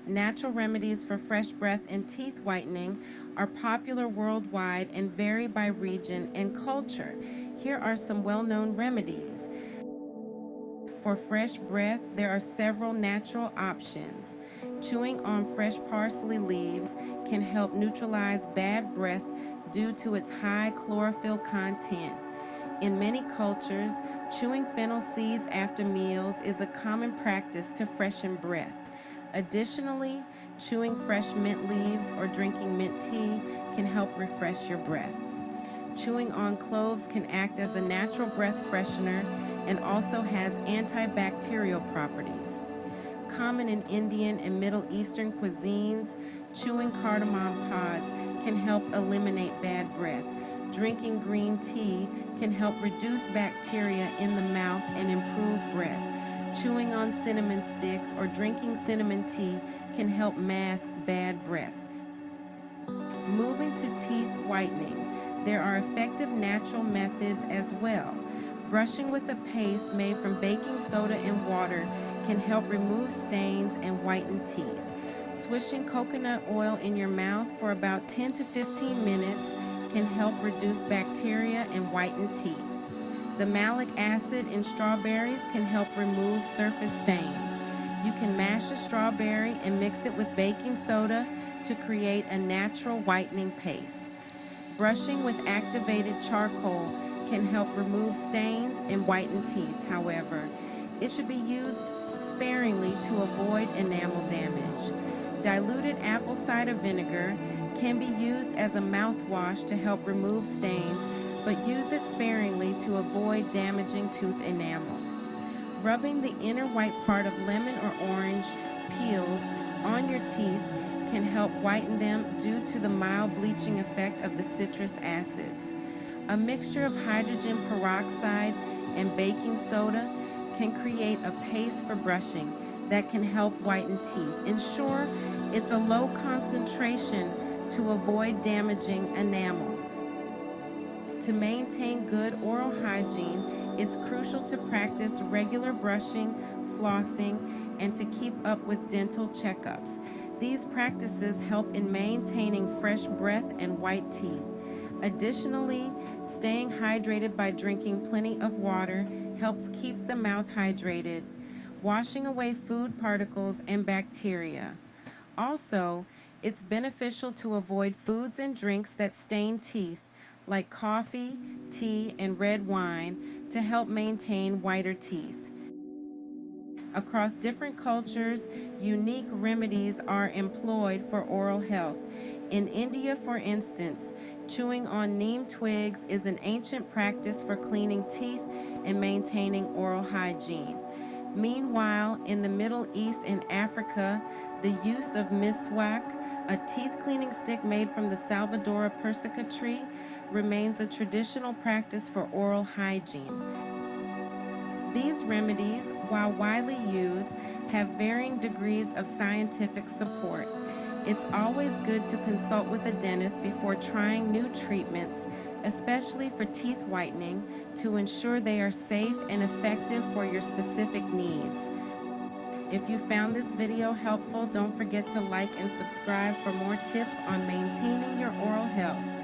Natural remedies for fresh breath and teeth whitening are popular worldwide and vary by region and culture. Here are some well-known remedies. For fresh breath, there are several natural options. Chewing on fresh parsley leaves can help neutralize bad breath due to its high chlorophyll content. In many cultures, chewing fennel seeds after meals is a common practice to freshen breath. Additionally, chewing fresh mint leaves or drinking mint tea can help refresh your breath. Chewing on cloves can act as a natural breath freshener and also has antibacterial properties. Common in Indian and Middle Eastern cuisines, chewing cardamom pods can help eliminate bad breath. Drinking green tea can help reduce bacteria in the mouth and improve breath. Chewing on cinnamon sticks or drinking cinnamon tea can help mask bad breath. Moving to teeth whitening, there are effective natural methods as well. Brushing with a paste made from baking soda and water can help remove stains and whiten teeth. Swishing coconut oil in your mouth for about 10 to 15 minutes can help reduce bacteria and whiten teeth. The malic acid in strawberries can help remove surface stains. You can mash a strawberry and mix it with baking soda to create a natural whitening paste. Brushing with activated charcoal can help remove stains and whiten teeth. However, it should be used sparingly to avoid enamel damage. Diluted apple cider vinegar can be used as a mouthwash to help remove stains, but use it sparingly to avoid damaging tooth enamel. Rubbing the inner white part of lemon or orange peels on your teeth can help whiten them due to the mild bleaching effect of the citrus acids. A mixture of hydrogen peroxide and baking soda can create a paste for brushing that can help whiten teeth. Ensure it's a low concentration to avoid damaging enamel. To maintain good oral hygiene, it's crucial to practice regular brushing, flossing, and to keep up with dental checkups. These practices help in maintaining fresh breath and white teeth. Additionally, staying hydrated by drinking plenty of water helps keep the mouth hydrated, washing away food particles and bacteria. Also, it's beneficial to avoid foods and drinks that stain teeth, like coffee, tea, and red wine, to help maintain whiter teeth. Across different cultures, unique remedies are employed for oral health. In India, for instance, chewing on neem twigs is an ancient practice for cleaning teeth and maintaining oral hygiene. Meanwhile, in the Middle East and Africa, the use of miswak, a teeth cleaning stick made from the Salvadora persica tree, remains a traditional practice for oral hygiene. These remedies, while widely used, have varying degrees of scientific support. It's always good to consult with a dentist before trying new treatments, especially for teeth whitening, to ensure they are safe and effective for your specific needs. If you found this video helpful, don't forget to like and subscribe for more tips on maintaining your oral health.